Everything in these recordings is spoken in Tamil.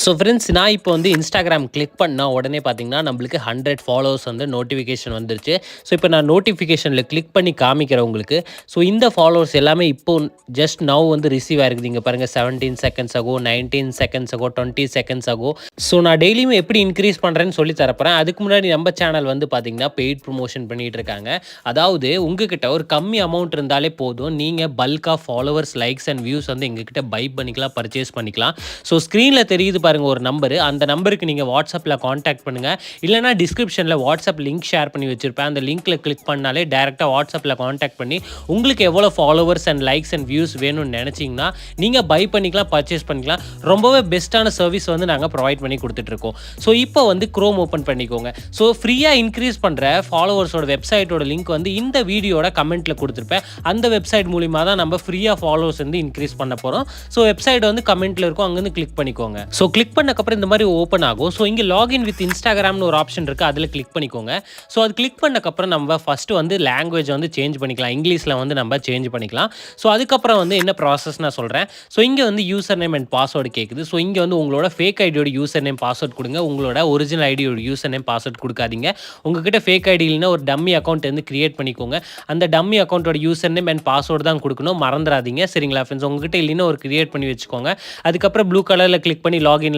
ஸோ ஃப்ரெண்ட்ஸ், நான் இப்போ வந்து இன்ஸ்டாகிராம் கிளிக் பண்ணா உடனே பார்த்தீங்கன்னா, நம்மளுக்கு 100 ஃபாலோவர்ஸ் வந்து நோட்டிஃபிகேஷன் வந்துருச்சு. ஸோ இப்போ நான் நோட்டிஃபிகேஷனில் கிளிக் பண்ணி காமிக்கிறேன் உங்களுக்கு. ஸோ இந்த ஃபாலோவர்ஸ் எல்லாமே இப்போ ஜஸ்ட் நவ் வந்து ரிசீவ் ஆயிருக்குது. இங்க பாருங்க 17 செகண்ட்ஸ் ஆகோ, 19 செகண்ட்ஸ் ஆகோ, 20 செகண்ட்ஸ் ஆகோ. ஸோ நான் டெய்லியுமே எப்படி இன்க்ரீஸ் பண்ணுறேன்னு சொல்லி தரப்போறேன். அதுக்கு முன்னாடி நம்ம சேனல் வந்து பார்த்தீங்கன்னா, பெய்ட் ப்ரமோஷன் பண்ணிட்டு இருக்காங்க. அதாவது உங்ககிட்ட ஒரு கம்மி அமௌண்ட் இருந்தாலே போதும். நீங்க பல்கா ஃபாலோவர்ஸ், லைக்ஸ் அண்ட் வியூஸ் வந்து எங்ககிட்ட பை பண்ணிக்கலாம், பர்ச்சேஸ் பண்ணிக்கலாம். ஸோ ஸ்க்ரீன்ல தெரியுது பாருங்க ஒரு நம்பரு. அந்த நம்பருக்கு நீங்க வாட்ஸ்அப்ல கான்டாக்ட் பண்ணுங்க. இல்லைனா டிஸ்கிரிப்ஷன்ல வாட்ஸ்அப் லிங்க் ஷேர் பண்ணி வச்சிருப்பேன். அந்த லிங்க்ல கிளிக் பண்ணாலே டைரக்டா வாட்ஸ்அப்ல கான்டாக்ட் பண்ணி உங்களுக்கு எவ்வளோ followers and likes and views வேணும்னு நினைச்சீங்கன்னா நீங்க பை பண்ணிக்கலாம், பர்ச்சேஸ் பண்ணிக்கலாம். ரொம்பவே பெஸ்ட்டான சர்வீஸ் வந்து நாங்கள் ப்ரொவைட் பண்ணி கொடுத்துட்ருக்கோம். ஸோ இப்போ வந்து குரோம் ஓப்பன் பண்ணிக்கோங்க. ஸோ ஃப்ரீயாக இன்க்ரீஸ் பண்ணுற ஃபாலோவர்ஸோட வெப்சைட்டோட லிங்க் வந்து இந்த வீடியோட கமெண்ட்டில் கொடுத்துருப்பேன். அந்த வெப்சைட் மூலிமா தான் நம்ம ஃப்ரீயாக ஃபாலோவர்ஸ் வந்து இன்க்ரீஸ் பண்ண போகிறோம். ஸோ வெப்சைட் வந்து கமெண்ட்டில் இருக்கும், அங்கேருந்து கிளிக் பண்ணிக்கோங்க. ஸோ கிளிக் பண்ணக்கப்புறம் இந்த மாதிரி ஓப்பன் ஆகும். ஸோ இங்கே லாகின் வித் இன்ஸ்டாகிராம்னு ஒரு ஆப்ஷன் இருக்குது, அதில் கிளிக் பண்ணிக்கோங்க. ஸோ அது கிளிக் பண்ணக்கப்புறம் நம்ம ஃபஸ்ட்டு வந்து லாங்குவேஜ் வந்து சேஞ்ச் பண்ணிக்கலாம். இங்கிலீஷில் வந்து நம்ம சேஞ்ச் பண்ணிக்கலாம். ஸோ அதுக்கப்புறம் வந்து என்ன ப்ராசஸ் நான் சொல்கிறேன். ஸோ இங்கே வந்து யூசர் நேம் அண்ட் பாஸ்வேர்டு கேட்குது. ஸோ இங்கே வந்து உங்களோட ஃபேக் ஐடியோட யூசர் நேம் பாஸ்வேர்ட் கொடுங்க. உங்களோட ஒரிஜினல் ஐடியோட யூசர் நேம் பாஸ்வேர்ட் கொடுக்காதீங்க. உங்ககிட்ட ஃபேக் ஐடி இல்லைன்னா ஒரு டம்மி அக்கௌண்ட் வந்து கிரியேட் பண்ணிக்கோங்க. அந்த டம்மி அக்கௌண்ட்டோட யூசர் நேம் அண்ட் பாஸ்வேர்டு தான் கொடுக்கணும், மறந்துடாதீங்க. சரிங்களா ஃப்ரெண்ட்ஸ்? உங்ககிட்ட இல்லைன்னா ஒரு கிரியேட் பண்ணி வச்சுக்கோங்க. அதுக்கப்புறம் ப்ளூ கலரில் கிளிக் பண்ணி லாகின்ல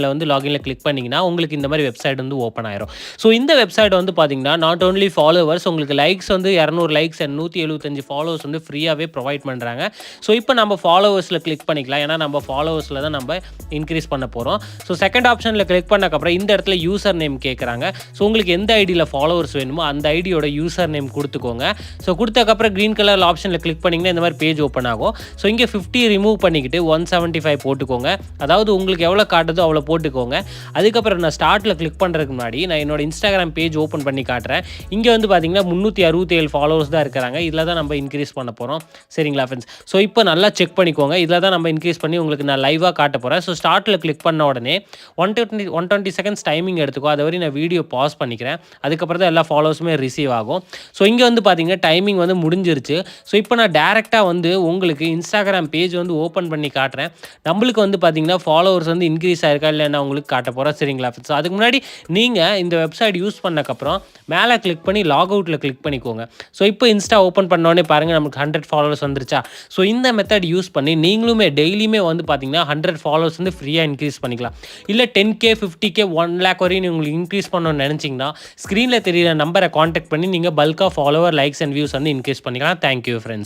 கிளிக் பண்ணிங்கன்னா உங்களுக்கு இந்த மாதிரி வெப்சைட் வந்து ஓப்பன் ஆயிரும். ஸோ இந்த வெப்சைட் வந்து பார்த்தீங்கன்னா நாட் ஓன்லி ஃபாலோவர்ஸ், உங்களுக்கு லைக்ஸ் வந்து 200 லைக்ஸ் அண்ட் 175 ஃபாலோவர்ஸ் வந்து ஃப்ரீயாகவே ப்ரொவைட் பண்ணுறாங்க. ஸோ இப்போ நம்ம ஃபாலோவர்ஸில் கிளிக் பண்ணிக்கலாம். ஏன்னா நம்ம ஃபாலோவர்ஸில் தான் நம்ம இன்க்ரீஸ் பண்ண போகிறோம். ஸோ செகண்ட் ஆப்ஷனில் கிளிக் பண்ணக்கப்புறம் இந்த இடத்துல யூசர் நேம் கேட்குறாங்க. ஸோ உங்களுக்கு எந்த ஐடியில் ஃபாலோவர்ஸ் வேணுமோ அந்த ஐடியோட யூசர் நேம் கொடுத்துக்கோங்க. ஸோ கொடுத்தக்கப்புறம் க்ரீன் கலர் ஆப்ஷனில் கிளிக் பண்ணிங்கன்னா இந்த மாதிரி பேஜ் ஓப்பன் ஆகும். ஸோ இங்கே 50 ரிமூவ் பண்ணிக்கிட்டு 175 போட்டுக்கோங்க. அதாவது உங்களுக்கு எவ்வளோ காட்டுதோ அவ்வளோ போட்டுக்கோங்க. அதுக்கப்புறம் நான் ஸ்டார்ட்டில் கிளிக் பண்ணுறதுக்கு முன்னாடி நான் என்னோட இன்ஸ்டாகிராம் பேஜ் ஓப்பன் பண்ணி காட்டுறேன். இங்கே வந்து பார்த்தீங்கன்னா 367 ஃபாலோவர்ஸ் தான் இருக்கிறாங்க. இதில் தான் நம்ம இன்க்ரீஸ் பண்ண போகிறோம். சரிங்களா ஃப்ரெண்ட்ஸ்? ஸோ இப்போ நல்லா செக் பண்ணிக்கோங்க. இதில் தான் நம்ம இன்க்ரீஸ் பண்ணி உங்களுக்கு நான் லைவாக காட்ட போகிறேன். ஸோ ஸ்டார்ட்டில் கிளிக் பண்ண உடனே 120 செகண்ட்ஸ் டைமிங் எடுத்துக்கோ. அது வரை நான் வீடியோ பாஸ் பண்ணிக்கிறேன். அதுக்கப்புறம் தான் எல்லா ஃபாலோவர்ஸுமே ரிசீவ் ஆகும். ஸோ இங்கே வந்து பார்த்தீங்கன்னா டைமிங் வந்து முடிஞ்சிருச்சு. ஸோ இப்போ நான் டேரெக்டாக வந்து உங்களுக்கு இன்ஸ்டாகிராம் பேஜ் வந்து ஓப்பன் பண்ணி காட்டுறேன். நம்மளுக்கு வந்து பார்த்தீங்கன்னா ஃபாலோவர்ஸ் வந்து இன்க்ரீஸ் ஆயிருக்கா இல்லைன்னா உங்களுக்கு காட்ட போகிறேன். சரிங்களா ஃப்ரெண்ட்ஸ்? அதுக்கு முன்னாடி நீங்கள் இந்த வெப்சைட் யூஸ் பண்ணக்கப்புறம் மேலே கிளிக் பண்ணி லாக் அவுட்டில் கிளிக் பண்ணிக்கோங்க. ஸோ இப்போ இன்ஸ்டா ஓப்பன் பண்ணோடனே பாருங்கள் நமக்கு 100 ஃபாலோவர்ஸ் வந்துருச்சா? ஸோ இந்த மெத்தட் யூஸ் பண்ணி நீங்களுமே டெய்லியுமே வந்து பார்த்தீங்கன்னா 100 ஃபாலோவர்ஸ் வந்து ஃப்ரீயாக இன்க்ரீஸ் பண்ணிக்கலாம். இல்லை 10K 50K 1 லேக் வரையும் உங்களுக்கு இன்க்ரீஸ் பண்ணணும்னு நினச்சிங்கன்னா ஸ்க்ரீனில் தெரியிற நம்பரை காண்டாக்ட் பண்ணி நீங்கள் பல்காக ஃபாலோவர், லைக்ஸ் அண்ட் வியூஸ் வந்து இன்க்ரீஸ் பண்ணிக்கலாம். Thank you friends.